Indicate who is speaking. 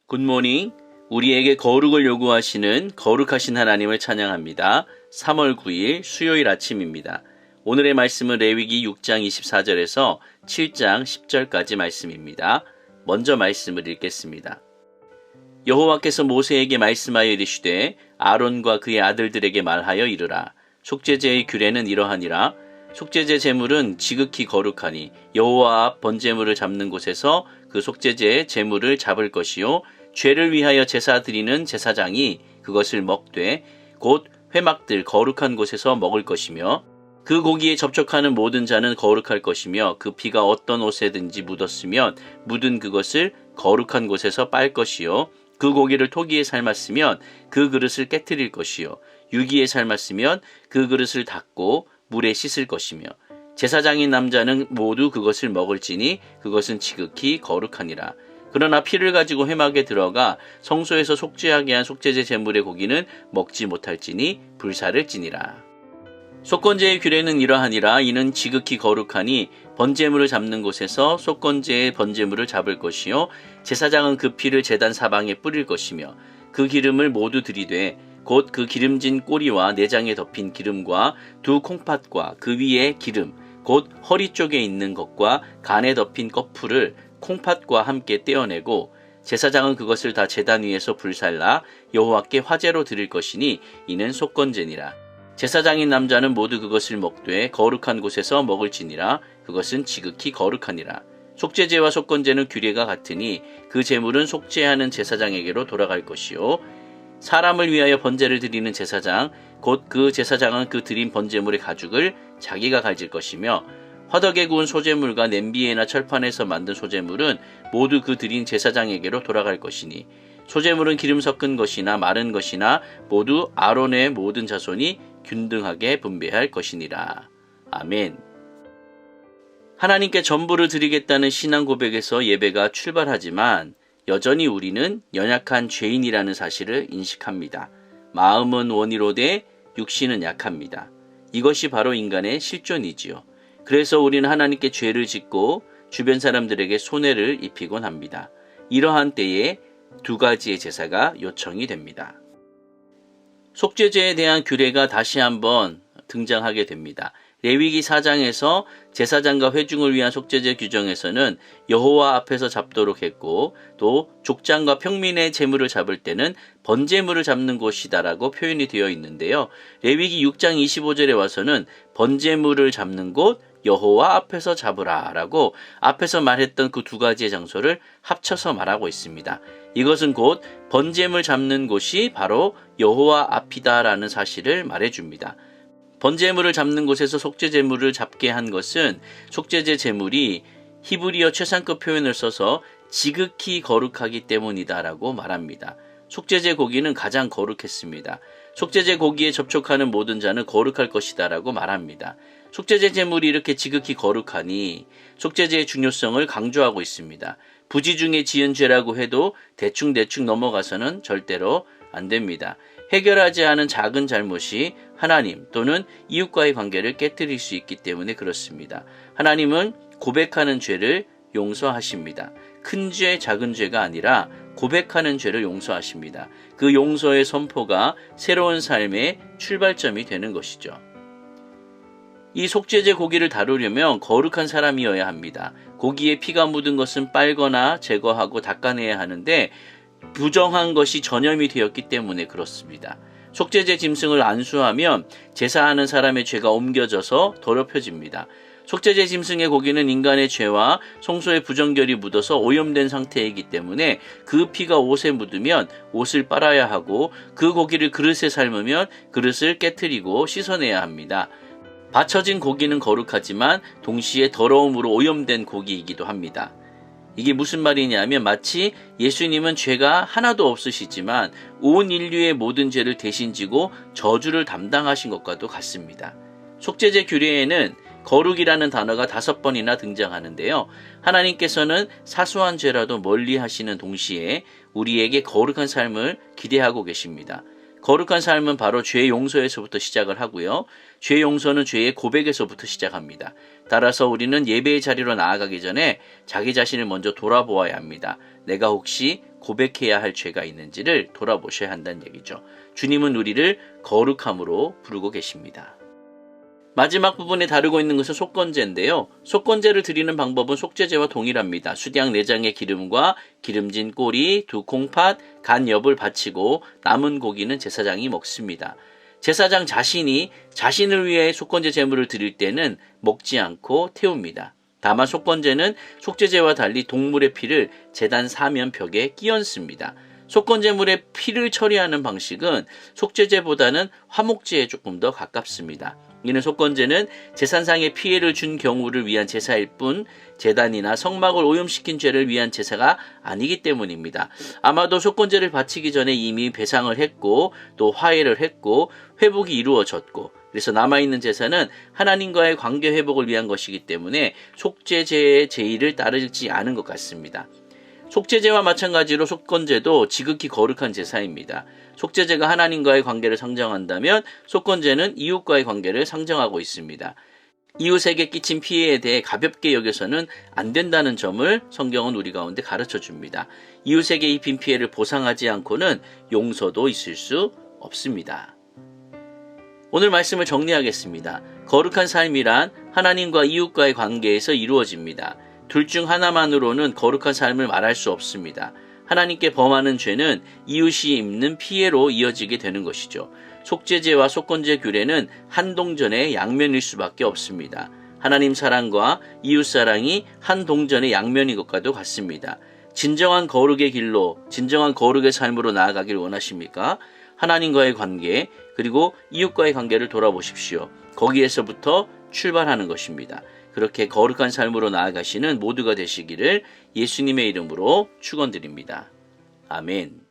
Speaker 1: 굿모닝. 우리에게 거룩을 요구하시는 거룩하신 하나님을 찬양합니다. 3월 9일 수요일 아침입니다. 오늘의 말씀은 레위기 6장 24절에서 7장 10절까지 말씀입니다. 먼저 말씀을 읽겠습니다. 여호와께서 모세에게 말씀하여 이르시되 아론과 그의 아들들에게 말하여 이르라. 속죄제의 규례는 이러하니라. 속죄제 제물은 지극히 거룩하니 여호와 앞 번제물을 잡는 곳에서 그 속죄제의 제물을 잡을 것이요 죄를 위하여 제사 드리는 제사장이 그것을 먹되 곧 회막들 거룩한 곳에서 먹을 것이며 그 고기에 접촉하는 모든 자는 거룩할 것이며 그 피가 어떤 옷에든지 묻었으면 묻은 그것을 거룩한 곳에서 빨 것이요 그 고기를 토기에 삶았으면 그 그릇을 깨트릴 것이요 유기에 삶았으면 그 그릇을 닦고 물에 씻을 것이며 제사장인 남자는 모두 그것을 먹을지니 그것은 지극히 거룩하니라. 그러나 피를 가지고 회막에 들어가 성소에서 속죄하게 한 속죄제 제물의 고기는 먹지 못할지니 불사를 지니라. 속건제의 규례는 이러하니라. 이는 지극히 거룩하니 번제물을 잡는 곳에서 속건제의 번제물을 잡을 것이요 제사장은 그 피를 제단 사방에 뿌릴 것이며 그 기름을 모두 들이되 곧 그 기름진 꼬리와 내장에 덮인 기름과 두 콩팥과 그 위에 기름 곧 허리 쪽에 있는 것과 간에 덮인 꺼풀을 콩팥과 함께 떼어내고 제사장은 그것을 다 제단 위에서 불살라 여호와께 화제로 드릴 것이니 이는 속건제니라. 제사장인 남자는 모두 그것을 먹되 거룩한 곳에서 먹을지니라. 그것은 지극히 거룩하니라. 속죄제와 속건제는 규례가 같으니 그 제물은 속죄하는 제사장에게로 돌아갈 것이요 사람을 위하여 번제를 드리는 제사장 곧 그 제사장은 그 드린 번제물의 가죽을 자기가 가질 것이며 화덕에 구운 소제물과 냄비에나 철판에서 만든 소제물은 모두 그 드린 제사장에게로 돌아갈 것이니 소제물은 기름 섞은 것이나 마른 것이나 모두 아론의 모든 자손이 균등하게 분배할 것이니라. 아멘. 하나님께 전부를 드리겠다는 신앙 고백에서 예배가 출발하지만 여전히 우리는 연약한 죄인이라는 사실을 인식합니다. 마음은 원이로되 육신은 약합니다. 이것이 바로 인간의 실존이지요. 그래서 우리는 하나님께 죄를 짓고 주변 사람들에게 손해를 입히곤 합니다. 이러한 때에 두 가지의 제사가 요청이 됩니다. 속죄제에 대한 규례가 다시 한번 등장하게 됩니다. 레위기 4장에서 제사장과 회중을 위한 속죄제 규정에서는 여호와 앞에서 잡도록 했고 또 족장과 평민의 제물을 잡을 때는 번제물을 잡는 곳이다라고 표현이 되어 있는데요. 레위기 6장 25절에 와서는 번제물을 잡는 곳 여호와 앞에서 잡으라라고 앞에서 말했던 그 두 가지의 장소를 합쳐서 말하고 있습니다. 이것은 곧 번제물 잡는 곳이 바로 여호와 앞이다라는 사실을 말해줍니다. 번제물을 잡는 곳에서 속죄제물을 잡게 한 것은 속죄제 제물이 히브리어 최상급 표현을 써서 지극히 거룩하기 때문이다라고 말합니다. 속죄제 고기는 가장 거룩했습니다. 속죄제 고기에 접촉하는 모든 자는 거룩할 것이다라고 말합니다. 속죄제 제물이 이렇게 지극히 거룩하니 속죄제의 중요성을 강조하고 있습니다. 부지 중에 지은 죄라고 해도 대충 넘어가서는 절대로 안 됩니다. 해결하지 않은 작은 잘못이 하나님 또는 이웃과의 관계를 깨뜨릴 수 있기 때문에 그렇습니다. 하나님은 고백하는 죄를 용서하십니다. 큰 죄, 작은 죄가 아니라 고백하는 죄를 용서하십니다. 그 용서의 선포가 새로운 삶의 출발점이 되는 것이죠. 이 속죄제 고기를 다루려면 거룩한 사람이어야 합니다. 고기에 피가 묻은 것은 빨거나 제거하고 닦아내야 하는데 부정한 것이 전염이 되었기 때문에 그렇습니다. 속죄제 짐승을 안수하면 제사하는 사람의 죄가 옮겨져서 더럽혀집니다. 속죄제 짐승의 고기는 인간의 죄와 성소의 부정결이 묻어서 오염된 상태이기 때문에 그 피가 옷에 묻으면 옷을 빨아야 하고 그 고기를 그릇에 삶으면 그릇을 깨트리고 씻어내야 합니다. 받쳐진 고기는 거룩하지만 동시에 더러움으로 오염된 고기이기도 합니다. 이게 무슨 말이냐면 마치 예수님은 죄가 하나도 없으시지만 온 인류의 모든 죄를 대신 지고 저주를 담당하신 것과도 같습니다. 속죄제 규례에는 거룩이라는 단어가 5번이나 등장하는데요. 하나님께서는 사소한 죄라도 멀리 하시는 동시에 우리에게 거룩한 삶을 기대하고 계십니다. 거룩한 삶은 바로 죄 용서에서부터 시작을 하고요. 죄 용서는 죄의 고백에서부터 시작합니다. 따라서 우리는 예배의 자리로 나아가기 전에 자기 자신을 먼저 돌아보아야 합니다. 내가 혹시 고백해야 할 죄가 있는지를 돌아보셔야 한다는 얘기죠. 주님은 우리를 거룩함으로 부르고 계십니다. 마지막 부분에 다루고 있는 것은 속건제인데요. 속건제를 드리는 방법은 속죄제와 동일합니다. 수양 4장의 기름과 기름진 꼬리, 2 콩팥, 간 엽을 바치고 남은 고기는 제사장이 먹습니다. 제사장 자신이 자신을 위해 속건제 제물을 드릴 때는 먹지 않고 태웁니다. 다만 속건제는 속죄제와 달리 동물의 피를 제단 사면벽에 끼얹습니다. 속건제물의 피를 처리하는 방식은 속죄제보다는 화목제에 조금 더 가깝습니다. 이는 속건제는 제사상에 피해를 준 경우를 위한 제사일 뿐 제단이나 성막을 오염시킨 죄를 위한 제사가 아니기 때문입니다. 아마도 속건제를 바치기 전에 이미 배상을 했고 또 화해를 했고 회복이 이루어졌고 그래서 남아있는 제사는 하나님과의 관계 회복을 위한 것이기 때문에 속죄제의 제의를 따르지 않은 것 같습니다. 속죄제와 마찬가지로 속건제도 지극히 거룩한 제사입니다. 속죄제가 하나님과의 관계를 상정한다면 속건제는 이웃과의 관계를 상정하고 있습니다. 이웃에게 끼친 피해에 대해 가볍게 여겨서는 안 된다는 점을 성경은 우리 가운데 가르쳐 줍니다. 이웃에게 입힌 피해를 보상하지 않고는 용서도 있을 수 없습니다. 오늘 말씀을 정리하겠습니다. 거룩한 삶이란 하나님과 이웃과의 관계에서 이루어집니다. 둘 중 하나만으로는 거룩한 삶을 말할 수 없습니다. 하나님께 범하는 죄는 이웃이 입는 피해로 이어지게 되는 것이죠. 속죄제와 속건제 규례는 한 동전의 양면일 수밖에 없습니다. 하나님 사랑과 이웃 사랑이 한 동전의 양면인 것과도 같습니다. 진정한 거룩의 길로, 진정한 거룩의 삶으로 나아가길 원하십니까? 하나님과의 관계, 그리고 이웃과의 관계를 돌아보십시오. 거기에서부터 출발하는 것입니다. 그렇게 거룩한 삶으로 나아가시는 모두가 되시기를 예수님의 이름으로 축원드립니다. 아멘.